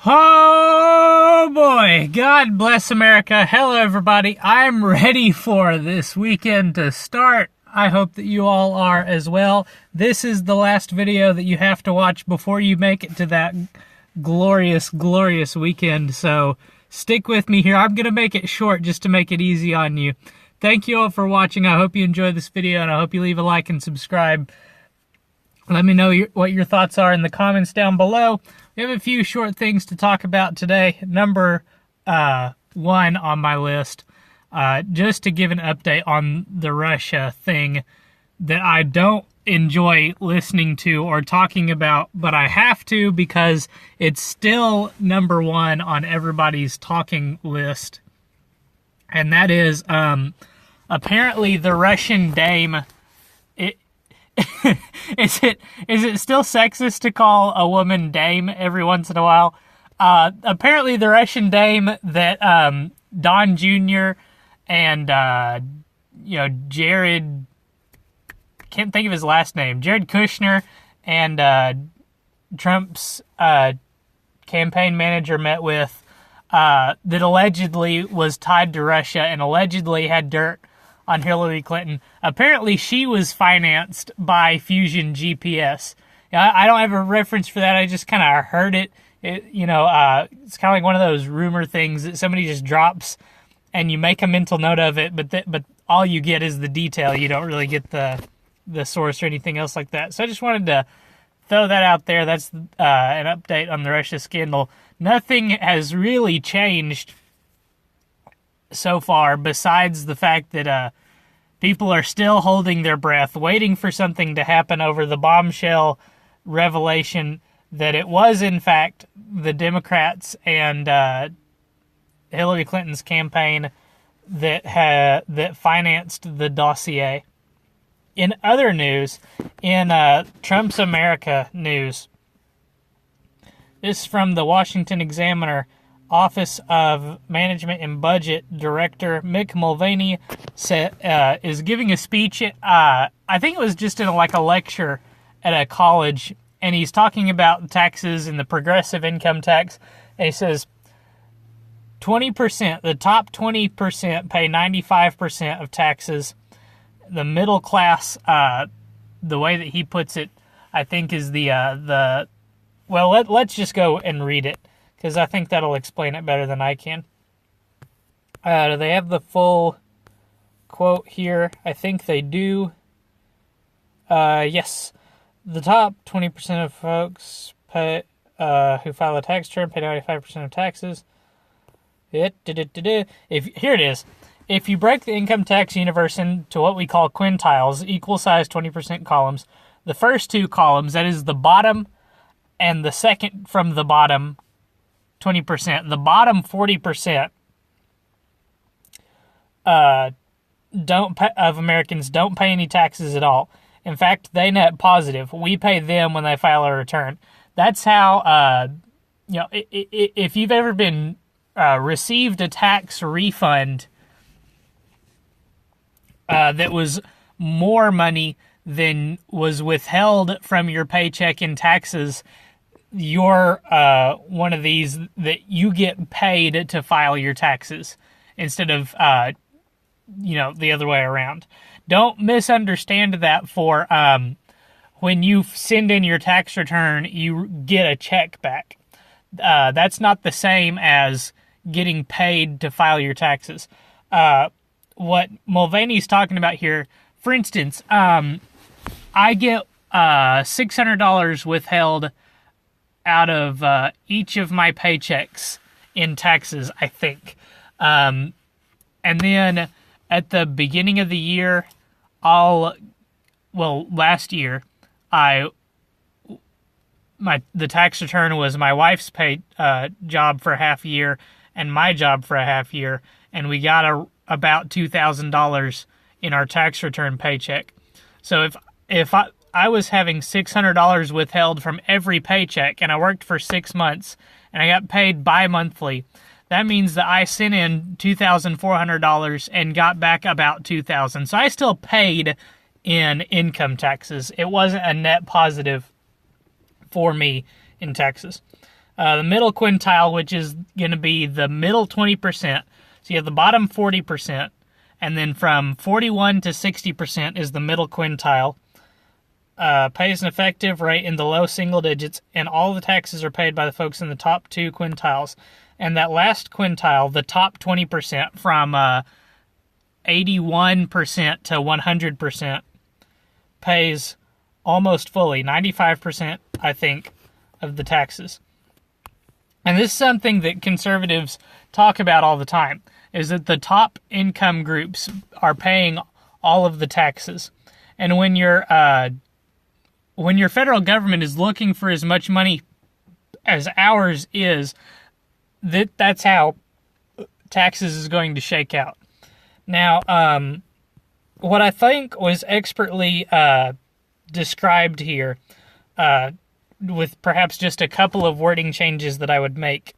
Oh boy, God bless America. Hello everybody, I'm ready for this weekend to start. I hope that you all are as well. This is the last video that you have to watch before you make it to that glorious, glorious weekend. So stick with me here. I'm going to make it short just to make it easy on you. Thank you all for watching. I hope you enjoyed this video and I hope you leave a like and subscribe. Let me know what your thoughts are in the comments down below. We have a few short things to talk about today. Number one on my list, just to give an update on the Russia thing that I don't enjoy listening to or talking about, but I have to because it's still number one on everybody's talking list. And that is, apparently the Russian dame... Is it still sexist to call a woman dame every once in a while? Apparently the Russian dame that Don Jr. and Jared, can't think of his last name, Jared Kushner and Trump's campaign manager met with, that allegedly was tied to Russia and allegedly had dirt on Hillary Clinton. Apparently she was financed by Fusion GPS. I don't have a reference for that. I just kind of heard it. It's kind of like one of those rumor things that somebody just drops and you make a mental note of it, but all you get is the detail. You don't really get the source or anything else like that. So I just wanted to throw that out there. That's an update on the Russia scandal. Nothing has really changed so far, besides the fact that people are still holding their breath, waiting for something to happen over the bombshell revelation that it was, in fact, the Democrats and Hillary Clinton's campaign that financed the dossier. In other news, in Trump's America news, this is from the Washington Examiner. Office of Management and Budget Director Mick Mulvaney is giving a speech. I think it was just in a lecture at a college, and he's talking about taxes and the progressive income tax. And he says 20%, the top 20% pay 95% of taxes. The middle class, the way that he puts it, I think is well, let's just go and read it, because I think that'll explain it better than I can. Do they have the full quote here? I think they do. Yes. The top 20% of folks pay, who file a tax return pay 95% of taxes. Here it is. If you break the income tax universe into what we call quintiles, equal size 20% columns, the first two columns, that is the bottom and the second from the bottom, 20%. The bottom 40% of Americans don't pay any taxes at all. In fact, they net positive. We pay them when they file a return. That's how, if you've ever been received a tax refund that was more money than was withheld from your paycheck in taxes, you're one of these that you get paid to file your taxes instead of, the other way around. Don't misunderstand that for when you send in your tax return, you get a check back. That's not the same as getting paid to file your taxes. What Mulvaney's talking about here, for instance, I get $600 withheld out of each of my paychecks in taxes, I think. And then at the beginning of the year, last year, the tax return was my wife's job for a half year and my job for a half year, and we got about $2,000 in our tax return paycheck. So if I was having $600 withheld from every paycheck, and I worked for 6 months, and I got paid bi-monthly, that means that I sent in $2,400 and got back about $2,000. So I still paid in income taxes. It wasn't a net positive for me in taxes. The middle quintile, which is going to be the middle 20%. So you have the bottom 40%, and then from 41 to 60% is the middle quintile. Pays an effective rate in the low single digits, and all the taxes are paid by the folks in the top 2 quintiles. And that last quintile, the top 20%, from 81% to 100%, pays almost fully, 95%, I think, of the taxes. And this is something that conservatives talk about all the time, is that the top income groups are paying all of the taxes. And when your federal government is looking for as much money as ours is, that's how taxes is going to shake out. Now, what I think was expertly described here, with perhaps just a couple of wording changes that I would make,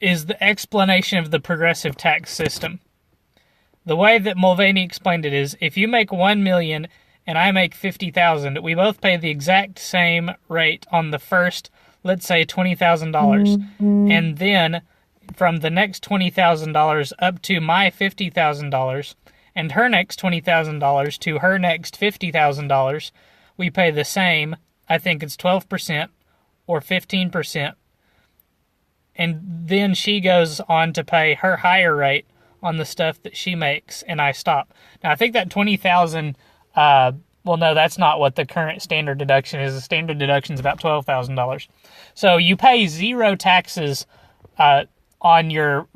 is the explanation of the progressive tax system. The way that Mulvaney explained it is, if you make $1 million and I make $50,000, we both pay the exact same rate on the first, let's say, $20,000, and then from the next $20,000 up to my $50,000, and her next $20,000 to her next $50,000, we pay the same. I think it's 12% or 15%. And then she goes on to pay her higher rate on the stuff that she makes, and I stop. Now, I think that $20,000, well, no, that's not what the current standard deduction is. The standard deduction is about $12,000. So you pay zero taxes on your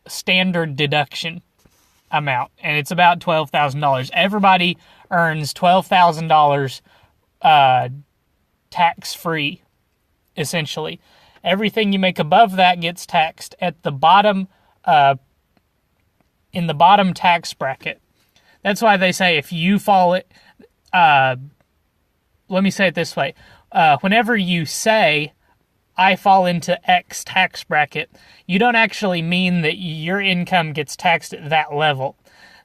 standard deduction amount, and it's about $12,000. Everybody earns $12,000 tax-free, essentially. Everything you make above that gets taxed at the bottom, in the bottom tax bracket. That's why they say if you fall it, let me say it this way. Whenever you say, I fall into X tax bracket, you don't actually mean that your income gets taxed at that level.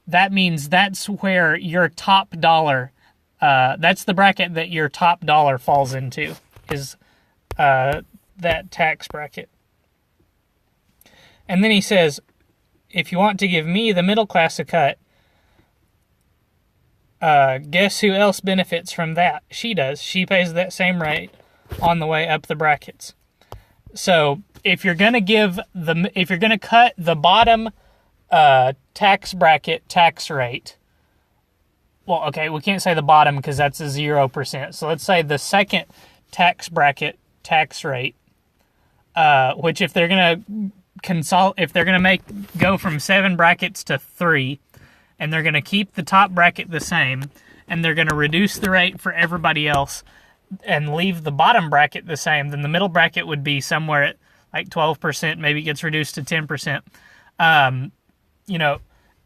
That means that's where your top dollar, that's the bracket that your top dollar falls into, is that tax bracket. And then he says, if you want to give me, the middle class, a cut, guess who else benefits from that? She does. She pays that same rate on the way up the brackets. So if you're gonna cut the bottom tax bracket tax rate, well, okay, we can't say the bottom because that's a 0%. So let's say the second tax bracket tax rate, which if they're gonna go from 7 brackets to 3, and they're gonna keep the top bracket the same, and they're gonna reduce the rate for everybody else and leave the bottom bracket the same, then the middle bracket would be somewhere at like 12%, maybe it gets reduced to 10%.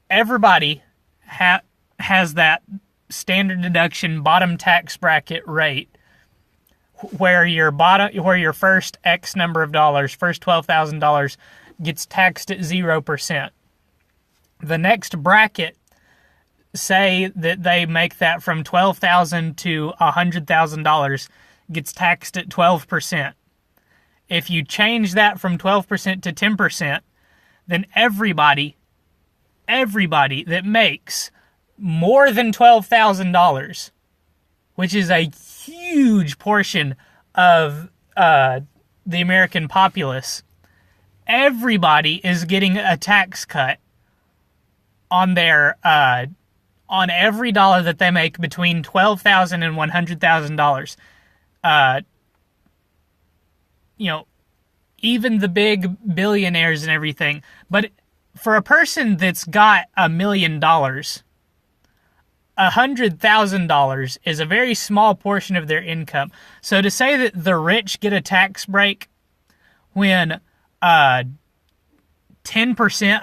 Everybody has that standard deduction bottom tax bracket rate where your first X number of dollars, first $12,000, gets taxed at 0%. The next bracket, say that they make that from $12,000 to $100,000, gets taxed at 12%. If you change that from 12% to 10%, then everybody that makes more than $12,000, which is a huge portion of the American populace, everybody is getting a tax cut on their on every dollar that they make between $12,000 and $100,000. Even the big billionaires and everything. But for a person that's got $1 million, $100,000 is a very small portion of their income. So to say that the rich get a tax break when 10%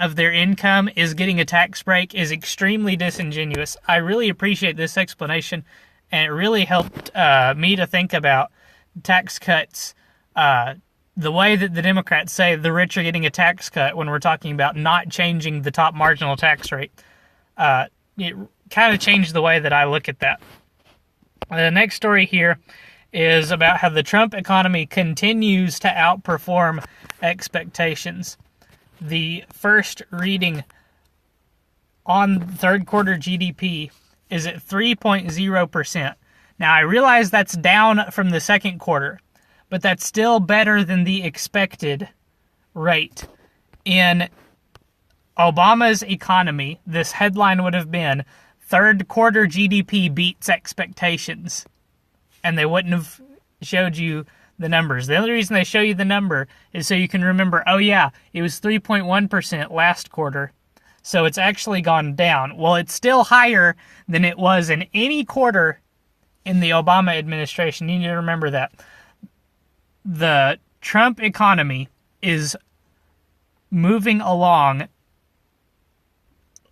of their income is getting a tax break is extremely disingenuous. I really appreciate this explanation, and it really helped me to think about tax cuts the way that the Democrats say the rich are getting a tax cut when we're talking about not changing the top marginal tax rate. It kind of changed the way that I look at that. The next story here is about how the Trump economy continues to outperform expectations. The first reading on third quarter GDP is at 3.0%. Now, I realize that's down from the second quarter, but that's still better than the expected rate. In Obama's economy, this headline would have been, third quarter GDP beats expectations. And they wouldn't have showed you the numbers. The only reason they show you the number is so you can remember, oh yeah, it was 3.1% last quarter, so it's actually gone down. Well, it's still higher than it was in any quarter in the Obama administration. You need to remember that. The Trump economy is moving along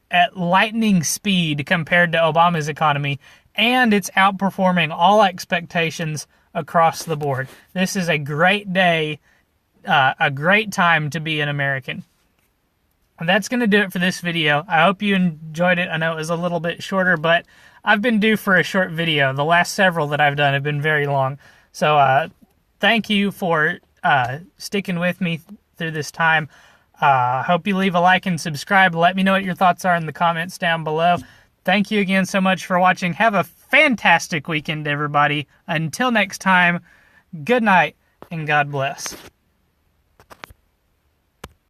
at lightning speed compared to Obama's economy, and it's outperforming all expectations across the board. This is a great day, a great time to be an American. And that's going to do it for this video. I hope you enjoyed it. I know it was a little bit shorter, but I've been due for a short video. The last several that I've done have been very long. So thank you for sticking with me through this time. Hope you leave a like and subscribe. Let me know what your thoughts are in the comments down below. Thank you again so much for watching. Have a fantastic weekend, everybody. Until next time, good night and God bless.